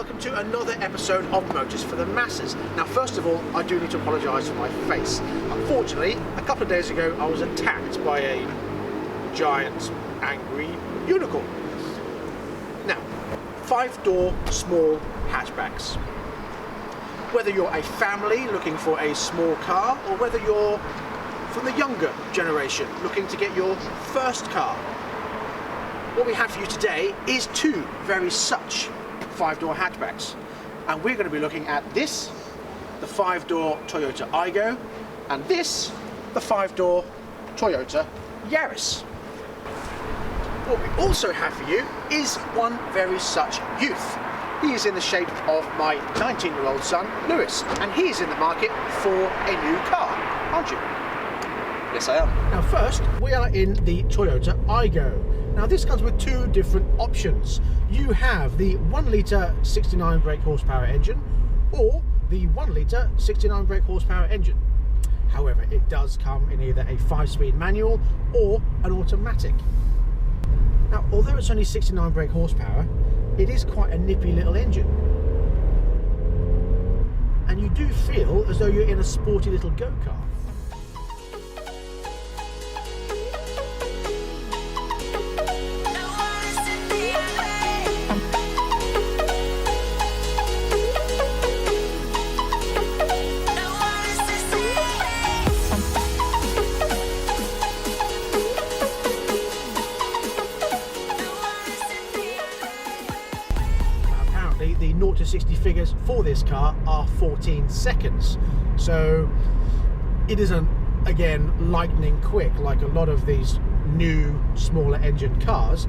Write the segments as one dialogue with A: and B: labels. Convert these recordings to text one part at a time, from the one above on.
A: welcome to another episode of Motors for the Masses. Now, first of all, I do need to apologise for my face. Unfortunately, a couple of days ago, I was attacked by a giant, angry unicorn. Now, 5-door small hatchbacks. Whether you're a family looking for a small car, or whether you're from the younger generation looking to get your first car, what we have for you today is two very such 5-door hatchbacks, and we're going to be looking at this, the 5-door Toyota Aygo, and this, the 5-door Toyota Yaris. What we also have for you is one very such youth. He is in the shape of my 19-year-old son, Lewis, and he is in the market for a new car, aren't you?
B: Yes, I am.
A: Now first, we are in the Toyota Aygo. Now this comes with two different options. You have the 1-litre 69 brake horsepower engine, or the 1-litre 69 brake horsepower engine. However, it does come in either a 5-speed manual or an automatic. Now, although it's only 69 brake horsepower, it is quite a nippy little engine. And you do feel as though you're in a sporty little go-kart. The 0 to 60 figures for this car are 14 seconds, so it isn't, again, lightning quick like a lot of these new smaller engine cars,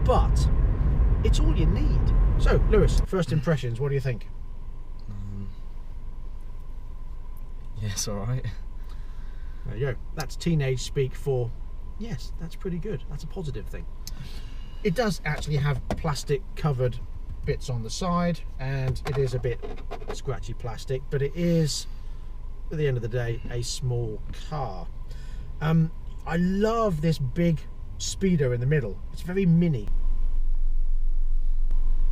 A: but it's all you need. So Lewis, first impressions, what do you think?
B: Yes, all right.
A: There you go. That's teenage speak for yes, that's pretty good. That's a positive thing. It does actually have plastic covered bits on the side, and it is a bit scratchy plastic, but it is, at the end of the day, a small car. I love this big speedo in the middle. It's very mini.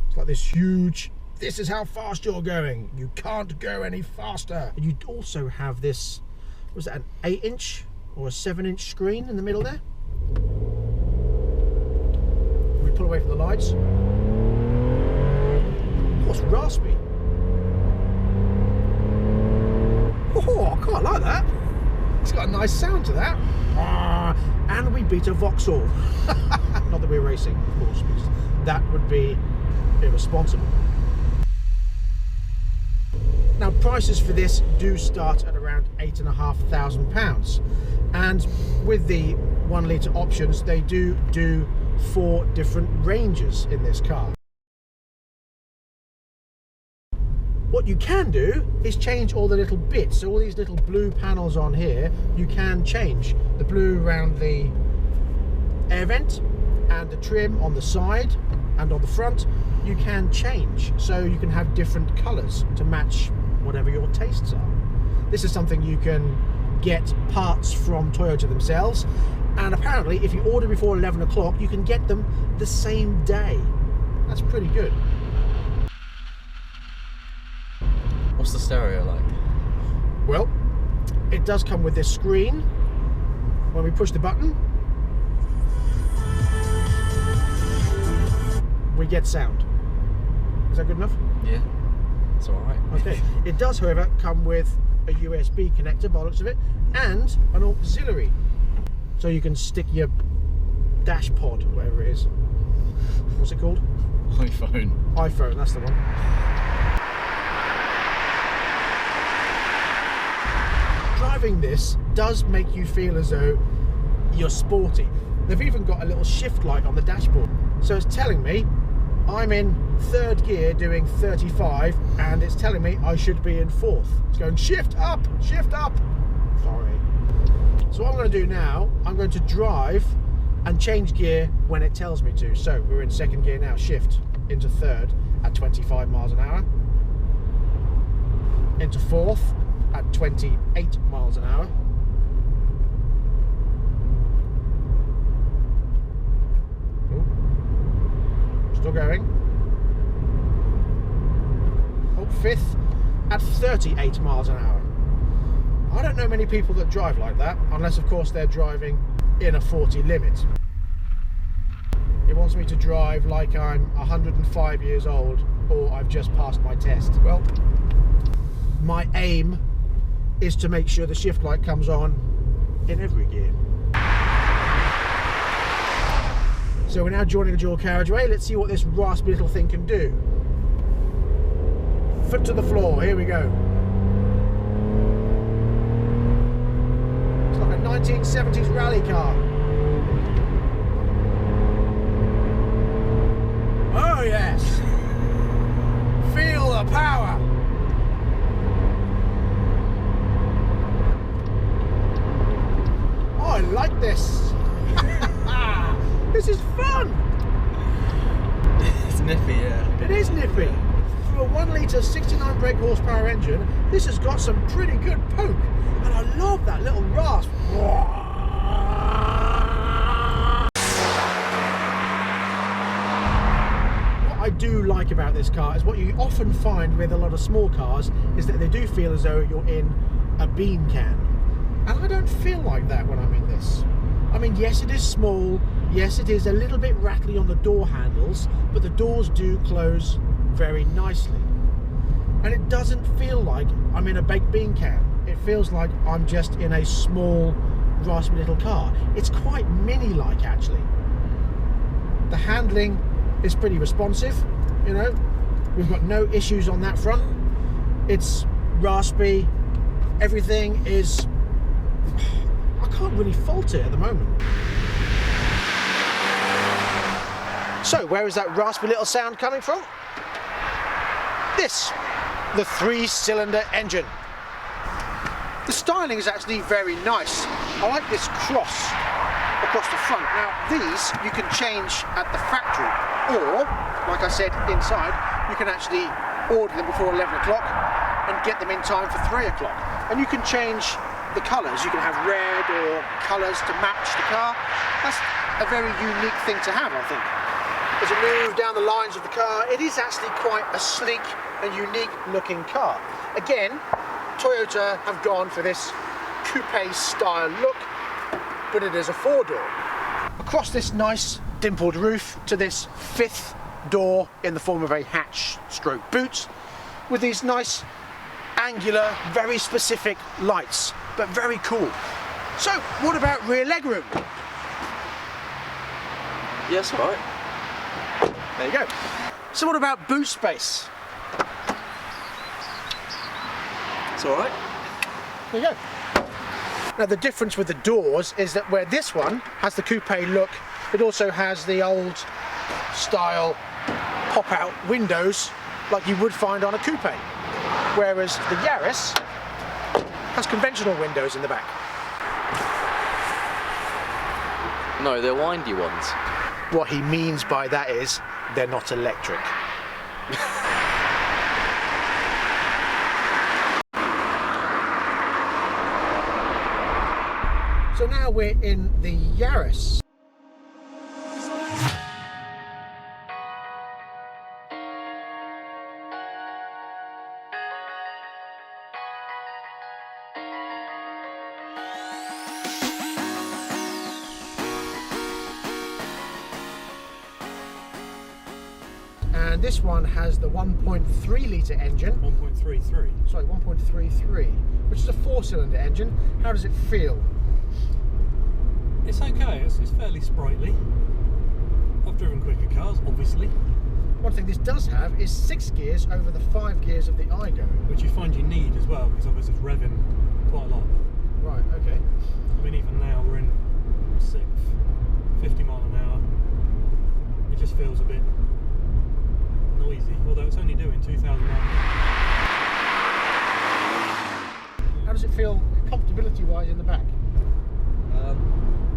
A: It's like this huge, this is how fast you're going, you can't go any faster. And you also have this, was that an 8-inch or a 7-inch screen in the middle there? We pull away from the lights. What's raspy? Oh, I quite like that. It's got a nice sound to that. And we beat a Vauxhall. Not that we're racing, of course, because that would be irresponsible. Now, prices for this do start at around £8,500, and with the 1-litre options, they do 4 different ranges in this car. What you can do is change all the little bits, so all these little blue panels on here, you can change. The blue around the air vent and the trim on the side and on the front, you can change. So you can have different colours to match whatever your tastes are. This is something you can get parts from Toyota themselves, and apparently if you order before 11 o'clock, you can get them the same day. That's pretty good.
B: What's the stereo like?
A: Well, it does come with this screen. When we push the button, we get sound. Is that good enough?
B: Yeah, it's all right.
A: Okay. It does, however, come with a USB connector, by the looks of it, and an auxiliary. So you can stick your dash pod, whatever it is. What's it called?
B: iPhone.
A: iPhone, that's the one. Driving this does make you feel as though you're sporty. They've even got a little shift light on the dashboard. So it's telling me I'm in 3rd gear doing 35, and it's telling me I should be in 4th. It's going shift up, shift up. Sorry. So what I'm going to do now, I'm going to drive and change gear when it tells me to. So we're in 2nd gear now, shift into 3rd at 25 miles an hour. Into 4th at 28 miles an hour. Ooh. Still going. fifth at 38 miles an hour. I don't know many people that drive like that, unless of course they're driving in a 40 limit. It wants me to drive like I'm 105 years old or I've just passed my test. Well, my aim is to make sure the shift light comes on in every gear. So we're now joining a dual carriageway. Let's see what this raspy little thing can do. Foot to the floor, here we go. It's like a 1970s rally car. Oh yes! Feel the power! Oh, I like this! This is fun!
B: It's nippy, yeah.
A: It is nippy. For a 1 litre 69 brake horsepower engine, this has got some pretty good poke. And I love that little rasp. What I do like about this car is what you often find with a lot of small cars is that they do feel as though you're in a bean can. And I don't feel like that when I'm in this. I mean, yes, it is small, yes, it is a little bit rattly on the door handles, but the doors do close very nicely. And it doesn't feel like I'm in a baked bean can. It feels like I'm just in a small, raspy little car. It's quite mini-like, actually. The handling is pretty responsive, you know. We've got no issues on that front. It's raspy. Everything is... I can't really fault it at the moment. So, where is that raspy little sound coming from? This, the 3-cylinder engine. The styling is actually very nice. I like this cross across the front. Now, these you can change at the factory, or, like I said, inside, you can actually order them before 11 o'clock and get them in time for 3 o'clock. And you can change the colours. You can have red or colours to match the car. That's a very unique thing to have, I think. As we move down the lines of the car, it is actually quite a sleek and unique looking car. Again, Toyota have gone for this coupe style look, but it is a 4-door. Across this nice dimpled roof to this 5th door in the form of a hatch stroke boot with these nice angular, very specific lights, but very cool. So, what about rear legroom?
B: Yes, right.
A: There you go. So what about boot space?
B: It's alright.
A: There you go. Now the difference with the doors is that where this one has the coupe look, it also has the old style pop-out windows like you would find on a coupe. Whereas the Yaris has conventional windows in the back.
B: No, they're windy ones.
A: What he means by that is they're not electric. So now we're in the Yaris. And this one has the 1.3 litre engine.
C: 1.33.
A: Sorry, 1.33, which is a 4-cylinder engine. How does it feel?
C: It's okay, it's fairly sprightly. I've driven quicker cars, obviously.
A: One thing this does have is 6 gears over the 5 gears of the Aygo.
C: Which you find you need as well, because obviously it's revving quite a lot.
A: Right, okay.
C: I mean, even now we're in 6th, 50 mile an hour. It just feels a bit noisy, although it's only doing 2,000 miles.
A: How does it feel comfortability-wise in the back?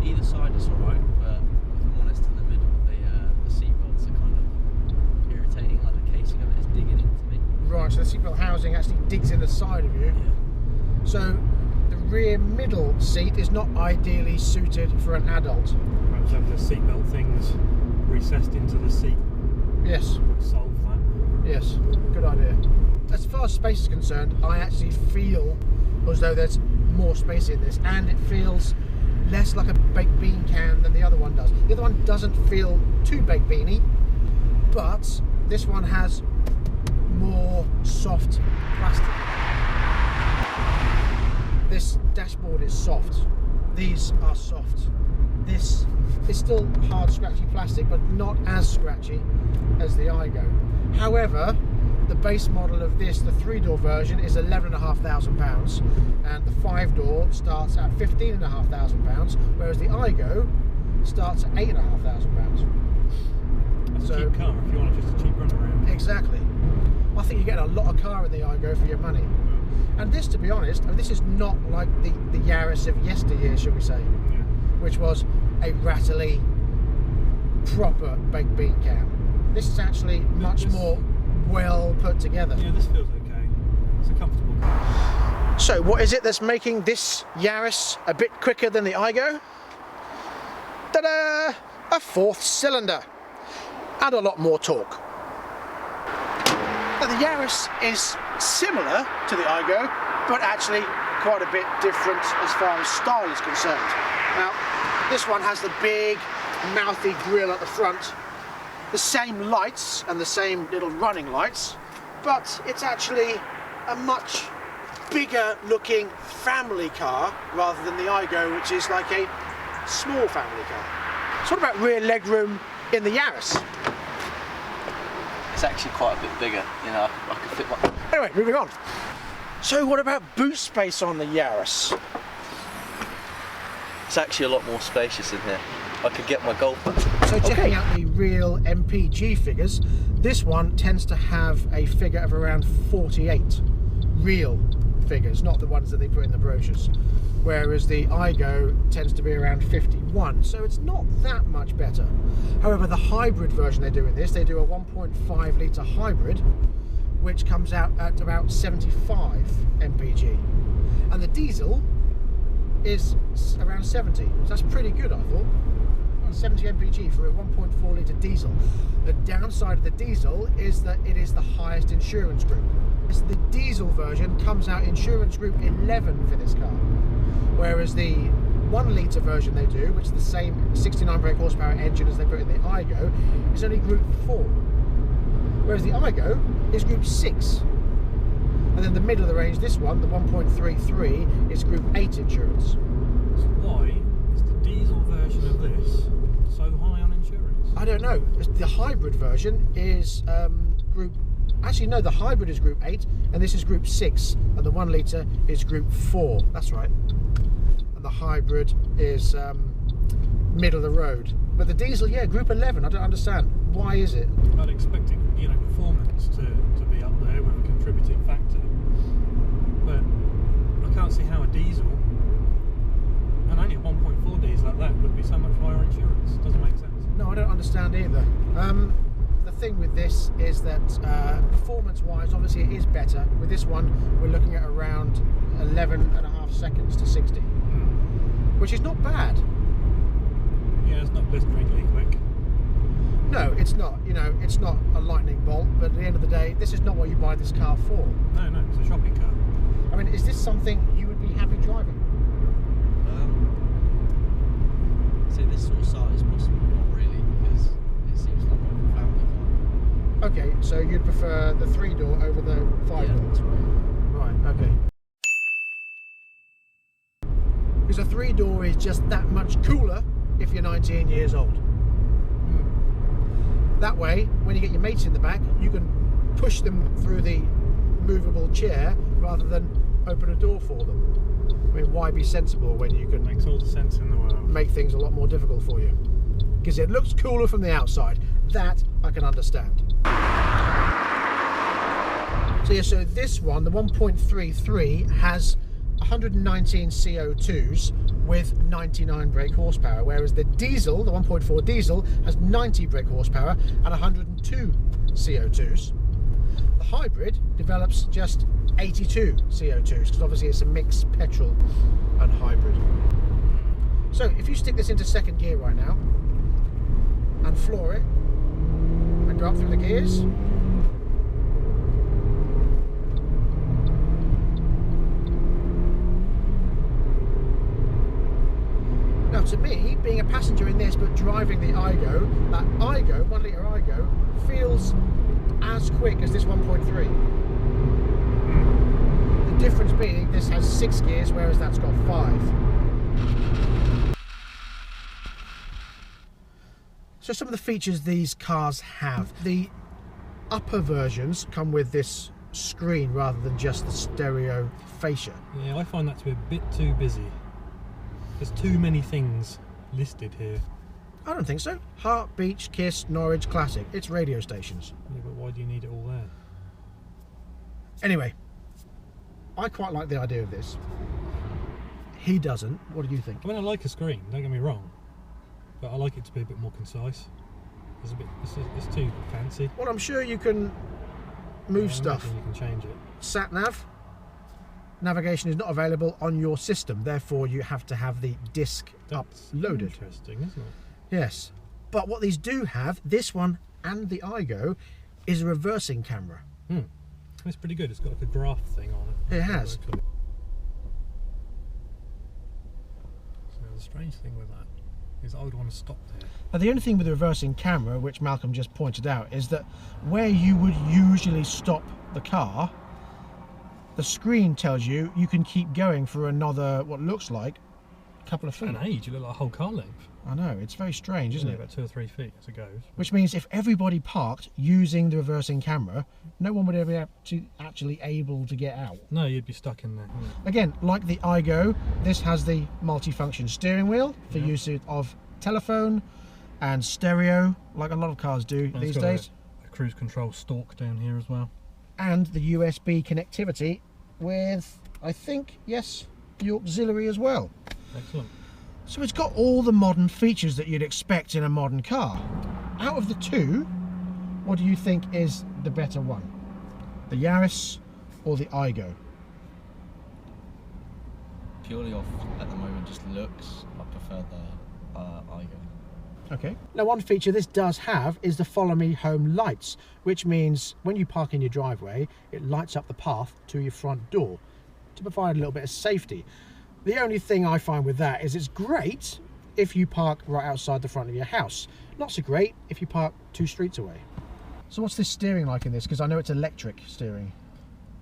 B: Either side is alright, but if I'm honest, in the middle, the seat belts are kind of irritating, like the casing of it is digging into me.
A: Right, so the seatbelt housing actually digs in the side of you.
B: Yeah.
A: So the rear middle seat is not ideally suited for an adult.
C: Perhaps have the seatbelt things recessed into the seat.
A: Yes,
C: would solve that.
A: yes, good idea. as far as space is concerned, I actually feel as though there's more space in this, and it feels less like a baked bean can than the other one does. The other one doesn't feel too baked beany, but this one has more soft plastic. This dashboard is soft. These are soft. This is still hard, scratchy plastic, but not as scratchy as the Aygo. However, the base model of this, the 3-door version, is £11,500, and the 5-door starts at £15,500, whereas the Aygo starts at £8,500.
C: That's a cheap car if you want just a cheap run around.
A: Exactly. I think you're getting a lot of car in the Aygo for your money. And this, to be honest, this is not like the Yaris of yesteryear, shall we say, which was a rattly, proper baked bean can. This is actually much more well put together.
C: Yeah, this feels okay. It's a comfortable car.
A: So what is it that's making this Yaris a bit quicker than the Aygo? Ta-da! A 4th cylinder and a lot more torque. Now the Yaris is similar to the Aygo, but actually quite a bit different as far as style is concerned. Now this one has the big mouthy grille at the front, the same lights and the same little running lights, but it's actually a much bigger looking family car rather than the Aygo, which is like a small family car. So what about rear legroom in the Yaris?
B: It's actually quite a bit bigger, you know, I could fit one.
A: Anyway, moving on. So what about boot space on the Yaris?
B: It's actually a lot more spacious in here. I could get my golf bag.
A: So checking out the real MPG figures, this one tends to have a figure of around 48 real figures, not the ones that they put in the brochures, whereas the Aygo tends to be around 51, so it's not that much better. However, the hybrid version they do in this, they do a 1.5 litre hybrid, which comes out at about 75 MPG, and the diesel is around 70, so that's pretty good, I thought. 70 mpg for a 1.4 litre diesel. The downside of the diesel is that it is the highest insurance group. The diesel version comes out insurance group 11 for this car, whereas the 1 litre version they do, which is the same 69 brake horsepower engine as they put in the Aygo, is only group 4, whereas the Aygo is group 6. And then the middle of the range, this one, the 1.33, is group 8 insurance.
C: So why is the diesel version of this so high on insurance?
A: I don't know. The hybrid version is group... Actually, no, the hybrid is group 8, and this is group 6, and the 1 litre is group 4. That's right. And the hybrid is middle of the road. But the diesel, yeah, group 11. I don't understand. Why is it?
C: I'd expect it, you know, performance to be up there with a contributing factor. But I can't see how a diesel, and only a 1.4 diesel like that, would be so much higher insurance. Doesn't make sense. No,
A: I don't understand either. The thing with this is that performance-wise, obviously it is better. With this one, we're looking at around 11.5 seconds to 60, which is not bad.
C: Yeah, it's not blisteringly quick.
A: No, it's not. You know, it's not a lightning bolt, but at the end of the day, this is not what you buy this car for.
C: No, it's a shopping car.
A: I mean, is this something you would be happy driving?
B: So this sort of size, possibly not really, because it seems like more of a family car.
A: Okay, so you'd prefer the 3-door over the 5-door?
B: Yeah, that's right.
A: Right, okay. Because a 3-door is just that much cooler if you're 19 years old. That way, when you get your mates in the back, you can push them through the movable chair rather than open a door for them. I mean, why be sensible when you can...
C: Makes all the sense in the world.
A: Make things a lot more difficult for you. Because it looks cooler from the outside. That I can understand. So yeah, so this one, the 1.33, has 119 CO2s with 99 brake horsepower, whereas the diesel, the 1.4 diesel, has 90 brake horsepower and 102 CO2s. The hybrid develops just 82 CO2s, because obviously it's a mixed petrol and hybrid. So if you stick this into second gear right now and floor it and go up through the gears, Now to me, being a passenger in this but driving the Aygo, that Aygo, 1 litre Aygo, feels as quick as this 1.3. The difference being this has 6 gears, whereas that's got 5. So some of the features these cars have. The upper versions come with this screen rather than just the stereo fascia.
C: Yeah, I find that to be a bit too busy. There's too many things listed here.
A: I don't think so. Heart, Beach, Kiss, Norwich, Classic. It's radio stations.
C: Yeah, but why do you need it all there?
A: Anyway, I quite like the idea of this. He doesn't. What do you think?
C: I mean, I like a screen, don't get me wrong, but I like it to be a bit more concise. It's too fancy.
A: Well, I'm sure you can move stuff.
C: You can change it.
A: Sat nav. Navigation is not available on your system, therefore you have to have the disc uploaded.
C: Interesting, isn't it?
A: Yes. But what these do have, this one and the Aygo, is a reversing camera.
C: It's pretty good. It's got like a graph thing on it.
A: It has.
C: So the strange thing with that is I would want to stop there.
A: Now the only thing with the reversing camera, which Malcolm just pointed out, is that where you would usually stop the car, the screen tells you you can keep going for another, what looks like, a couple of feet.
C: An age, you look like a whole car length.
A: I know, it's very strange, isn't it?
C: About 2 or 3 feet as it goes.
A: Which means if everybody parked using the reversing camera, no one would ever be actually able to get out.
C: No, you'd be stuck in there.
A: Again, like the Aygo, this has the multi-function steering wheel for use of telephone and stereo, like a lot of cars do these days.
C: A cruise control stalk down here as well.
A: And the USB connectivity with, I think, yes, the auxiliary as well.
C: Excellent.
A: So it's got all the modern features that you'd expect in a modern car. Out of the two, what do you think is the better one? The Yaris or the Aygo?
B: Purely off, at the moment, just looks, I prefer the Aygo.
A: Okay. Now one feature this does have is the follow me home lights, which means when you park in your driveway, it lights up the path to your front door to provide a little bit of safety. The only thing I find with that is it's great if you park right outside the front of your house. Not so great if you park 2 streets away. So what's this steering like in this? Because I know it's electric steering.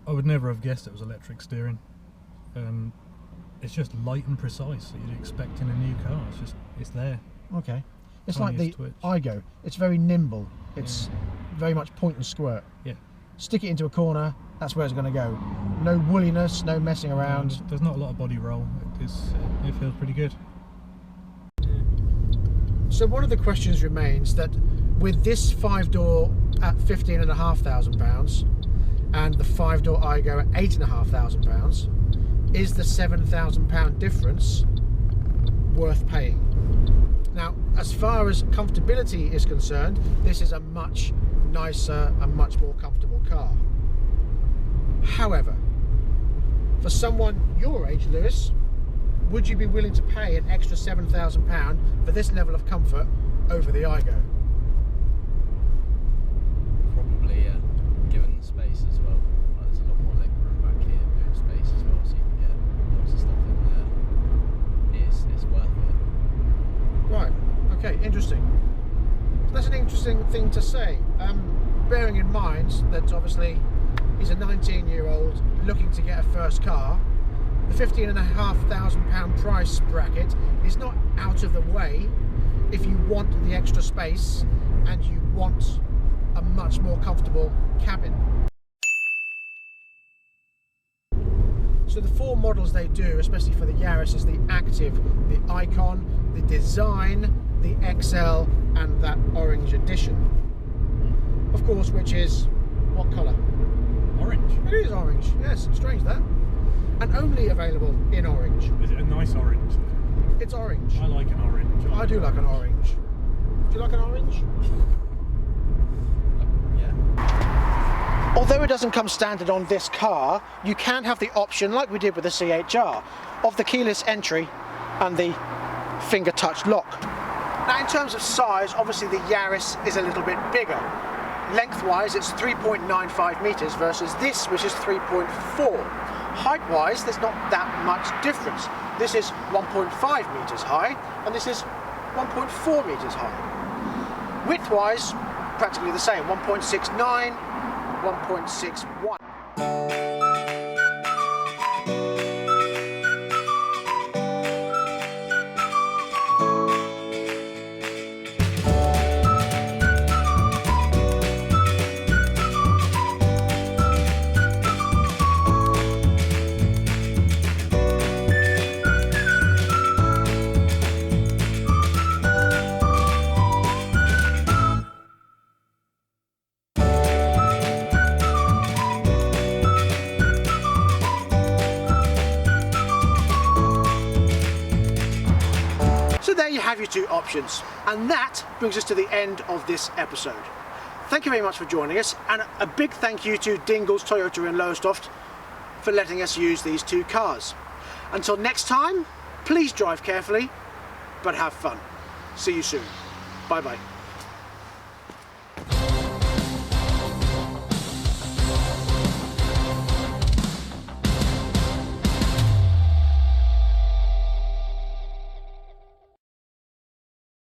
C: I would never have guessed it was electric steering. It's just light and precise that you'd expect in a new car. It's there.
A: Okay. It's like the
C: twitch.
A: Aygo. It's very nimble. It's very much point and squirt.
C: Yeah.
A: Stick it into a corner, that's where it's going to go. No woolliness, no messing around.
C: There's not a lot of body roll. It feels pretty good.
A: So one of the questions remains that with this 5-door at £15,500 and the 5-door Aygo at £8,500, is the £7,000 difference worth paying? Now, as far as comfortability is concerned, this is a much nicer and much more comfortable car. However, for someone your age, Lewis, would you be willing to pay an extra £7,000 for this level of comfort over the Aygo?
B: Probably, yeah. Given the space as well. There's a lot more leg room back here, bit of space as well, so you can get lots of stuff in there. It's worth it.
A: Right, okay, interesting. So that's an interesting thing to say. Bearing in mind that obviously he's a 19-year-old looking to get a first car, the £15,500 price bracket is not out of the way if you want the extra space and you want a much more comfortable cabin. So the 4 models they do, especially for the Yaris, is the Active, the Icon, the Design, the XL and that Orange Edition. Of course, which is what colour?
C: Orange.
A: It is orange, yes, strange that. And only available in orange.
C: Is it a nice orange?
A: It's orange.
C: I like an orange.
A: I do like an orange. Do you like an orange?
B: Yeah.
A: Although it doesn't come standard on this car, you can have the option, like we did with the CHR, of the keyless entry and the finger touch lock. Now in terms of size, obviously the Yaris is a little bit bigger. Lengthwise it's 3.95 metres versus this, which is 3.4. Height-wise there's not that much difference. This is 1.5 meters high, and this is 1.4 meters high. Width-wise, practically the same, 1.69, 1.61. So there you have your two options, and that brings us to the end of this episode. Thank you very much for joining us, and a big thank you to Dingles Toyota in Lowestoft for letting us use these two cars. Until next time, please drive carefully, but have fun. See you soon. Bye bye.